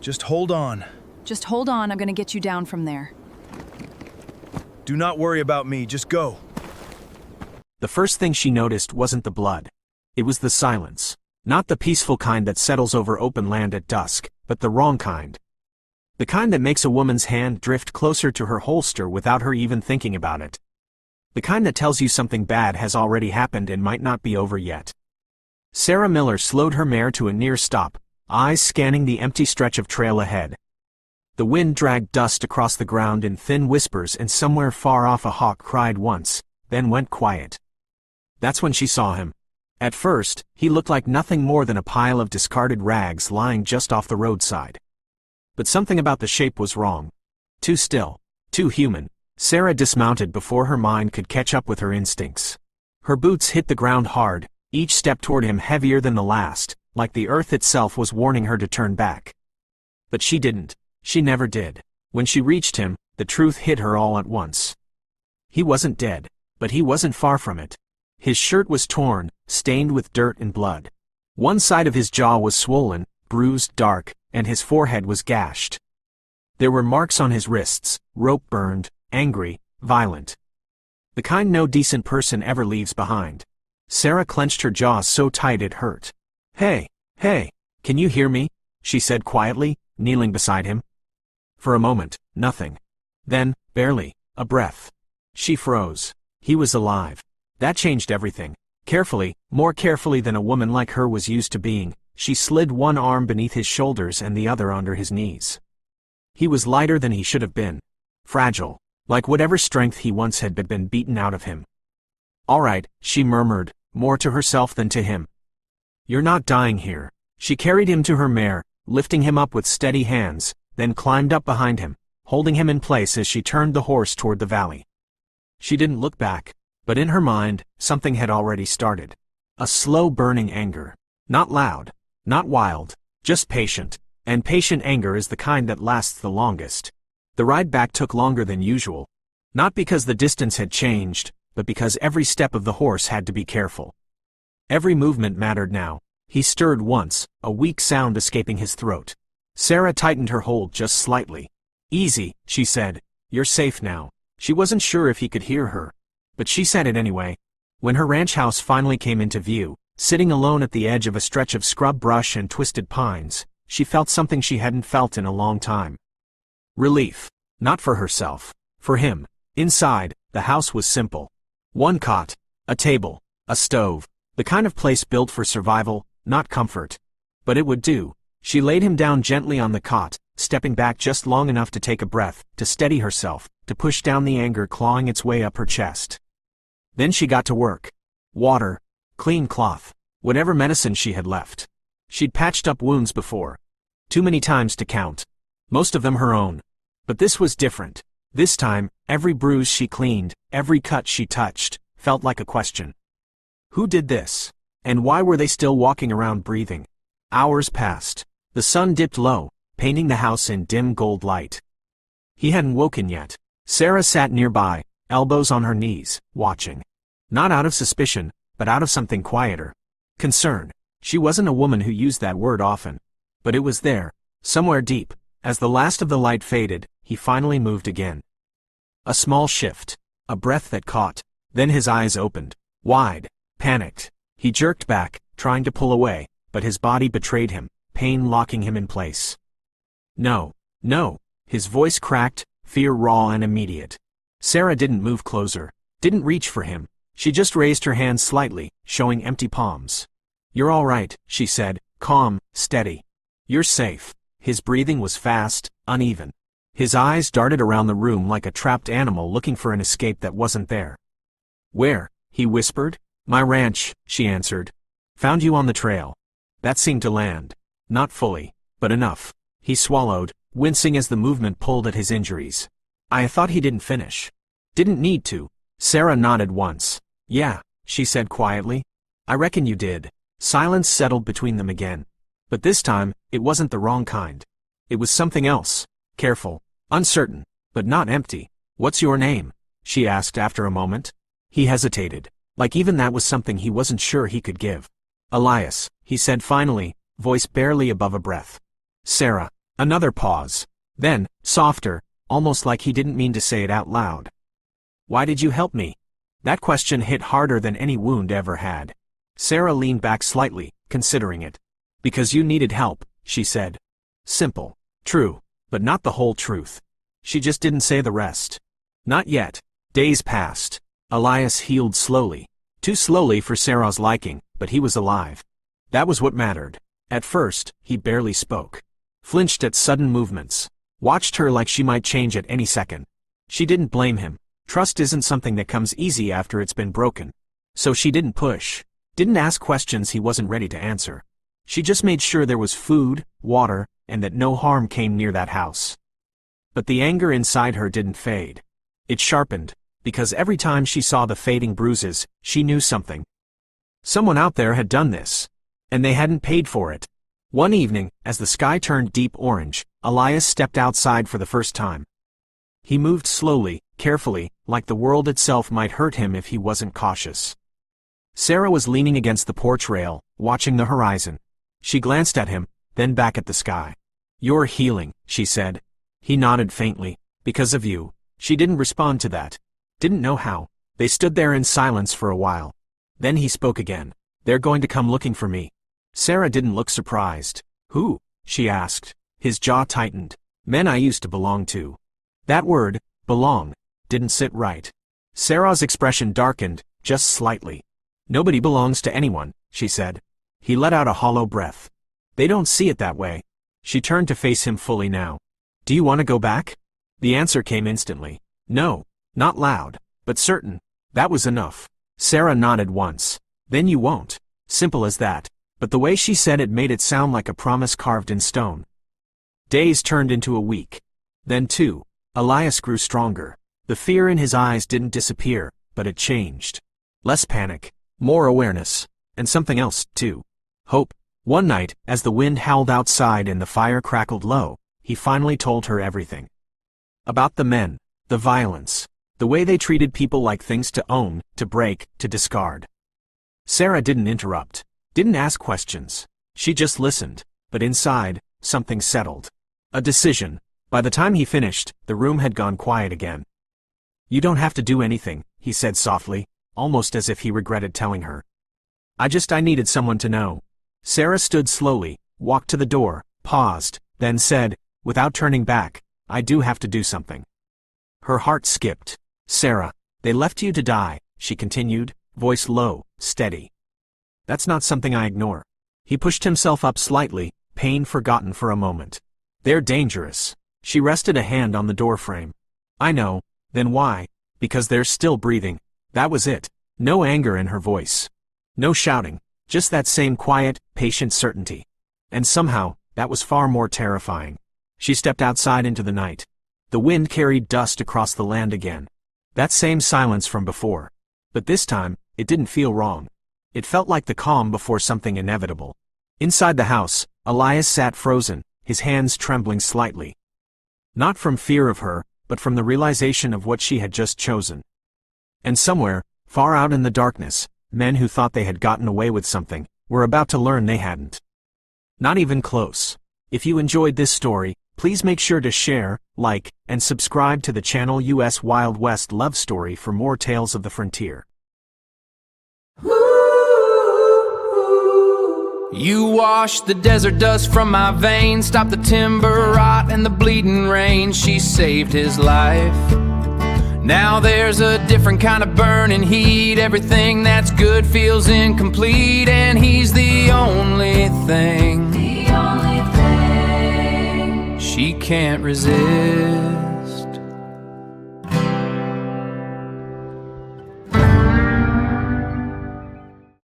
Just hold on. Just hold on, I'm gonna get you down from there. Do not worry about me, just go. The first thing she noticed wasn't the blood. It was the silence. Not the peaceful kind that settles over open land at dusk, but the wrong kind. The kind that makes a woman's hand drift closer to her holster without her even thinking about it. The kind that tells you something bad has already happened and might not be over yet. Sarah Miller slowed her mare to a near stop, eyes scanning the empty stretch of trail ahead. The wind dragged dust across the ground in thin whispers, and somewhere far off a hawk cried once, then went quiet. That's when she saw him. At first, he looked like nothing more than a pile of discarded rags lying just off the roadside. But something about the shape was wrong. Too still, too human. Sarah dismounted before her mind could catch up with her instincts. Her boots hit the ground hard, each step toward him heavier than the last, like the earth itself was warning her to turn back. But she didn't. She never did. When she reached him, the truth hit her all at once. He wasn't dead, but he wasn't far from it. His shirt was torn, stained with dirt and blood. One side of his jaw was swollen, bruised, dark, and his forehead was gashed. There were marks on his wrists, rope burned, angry, violent. The kind no decent person ever leaves behind. Sarah clenched her jaw so tight it hurt. Hey, can you hear me? She said quietly, kneeling beside him. For a moment, nothing. Then, barely, a breath. She froze. He was alive. That changed everything. Carefully, more carefully than a woman like her was used to being, she slid one arm beneath his shoulders and the other under his knees. He was lighter than he should have been. Fragile, like whatever strength he once had been beaten out of him. All right, she murmured, more to herself than to him. You're not dying here. She carried him to her mare, lifting him up with steady hands, then climbed up behind him, holding him in place as she turned the horse toward the valley. She didn't look back, but in her mind, something had already started. A slow burning anger. Not loud, not wild, just patient, and patient anger is the kind that lasts the longest. The ride back took longer than usual. Not because the distance had changed, but because every step of the horse had to be careful. Every movement mattered now. He stirred once, a weak sound escaping his throat. Sarah tightened her hold just slightly. Easy, she said. You're safe now. She wasn't sure if he could hear her, but she said it anyway. When her ranch house finally came into view, sitting alone at the edge of a stretch of scrub brush and twisted pines, she felt something she hadn't felt in a long time. Relief. Not for herself. For him. Inside, the house was simple. One cot, a table, a stove, the kind of place built for survival, not comfort. But it would do. She laid him down gently on the cot, stepping back just long enough to take a breath, to steady herself, to push down the anger clawing its way up her chest. Then she got to work. Water, clean cloth, whatever medicine she had left. She'd patched up wounds before. Too many times to count. Most of them her own. But this was different. This time, every bruise she cleaned, every cut she touched, felt like a question. Who did this? And why were they still walking around breathing? Hours passed. The sun dipped low, painting the house in dim gold light. He hadn't woken yet. Sarah sat nearby, elbows on her knees, watching. Not out of suspicion, but out of something quieter. Concern. She wasn't a woman who used that word often. But it was there, somewhere deep. As the last of the light faded, he finally moved again. A small shift. A breath that caught. Then his eyes opened. Wide. Panicked. He jerked back, trying to pull away, but his body betrayed him, pain locking him in place. No. His voice cracked, fear raw and immediate. Sarah didn't move closer, didn't reach for him. She just raised her hands slightly, showing empty palms. You're all right, she said, calm, steady. You're safe. His breathing was fast, uneven. His eyes darted around the room like a trapped animal looking for an escape that wasn't there. Where? He whispered. My ranch, she answered. Found you on the trail. That seemed to land. Not fully, but enough. He swallowed, wincing as the movement pulled at his injuries. I thought he didn't finish. Didn't need to. Sarah nodded once. Yeah, she said quietly. I reckon you did. Silence settled between them again. But this time, it wasn't the wrong kind. It was something else. Careful. Uncertain. But not empty. What's your name? She asked after a moment. He hesitated. Like even that was something he wasn't sure he could give. Elias, he said finally, voice barely above a breath. Sarah. Another pause. Then, softer, almost like he didn't mean to say it out loud. Why did you help me? That question hit harder than any wound ever had. Sarah leaned back slightly, considering it. Because you needed help, she said. Simple. True, but not the whole truth. She just didn't say the rest. Not yet. Days passed. Elias healed slowly. Too slowly for Sarah's liking, but he was alive. That was what mattered. At first, he barely spoke. Flinched at sudden movements. Watched her like she might change at any second. She didn't blame him. Trust isn't something that comes easy after it's been broken. So she didn't push. Didn't ask questions he wasn't ready to answer. She just made sure there was food, water, and that no harm came near that house. But the anger inside her didn't fade. It sharpened, because every time she saw the fading bruises, she knew something. Someone out there had done this. And they hadn't paid for it. One evening, as the sky turned deep orange, Elias stepped outside for the first time. He moved slowly, carefully, like the world itself might hurt him if he wasn't cautious. Sarah was leaning against the porch rail, watching the horizon. She glanced at him, then back at the sky. You're healing, she said. He nodded faintly. Because of you. She didn't respond to that. Didn't know how. They stood there in silence for a while. Then he spoke again. They're going to come looking for me. Sarah didn't look surprised. Who? She asked. His jaw tightened. Men I used to belong to. That word, belong, didn't sit right. Sarah's expression darkened, just slightly. Nobody belongs to anyone, she said. He let out a hollow breath. They don't see it that way. She turned to face him fully now. Do you want to go back? The answer came instantly. No, not loud, but certain. That was enough. Sarah nodded once. Then you won't. Simple as that. But the way she said it made it sound like a promise carved in stone. Days turned into a week. Then 2. Elias grew stronger. The fear in his eyes didn't disappear, but it changed. Less panic, more awareness, and something else, too. Hope. One night, as the wind howled outside and the fire crackled low, he finally told her everything. About the men, the violence, the way they treated people like things to own, to break, to discard. Sarah didn't interrupt, didn't ask questions. She just listened, but inside, something settled. A decision. By the time he finished, the room had gone quiet again. You don't have to do anything, he said softly, almost as if he regretted telling her. I needed someone to know. Sarah stood slowly, walked to the door, paused, then said, without turning back, I do have to do something. Her heart skipped. Sarah, they left you to die, she continued, voice low, steady. That's not something I ignore. He pushed himself up slightly, pain forgotten for a moment. They're dangerous. She rested a hand on the doorframe. I know. Then why? Because they're still breathing. That was it. No anger in her voice. No shouting. Just that same quiet, patient certainty. And somehow, that was far more terrifying. She stepped outside into the night. The wind carried dust across the land again. That same silence from before. But this time, it didn't feel wrong. It felt like the calm before something inevitable. Inside the house, Elias sat frozen, his hands trembling slightly. Not from fear of her, but from the realization of what she had just chosen. And somewhere, far out in the darkness, men who thought they had gotten away with something, were about to learn they hadn't. Not even close. If you enjoyed this story, please make sure to share, like, and subscribe to the channel US Wild West Love Story for more tales of the frontier. You washed the desert dust from my veins, stopped the timber rot and the bleeding rain. She saved his life. Now there's a different kind of burning heat. Everything that's good feels incomplete, and he's the only thing she can't resist.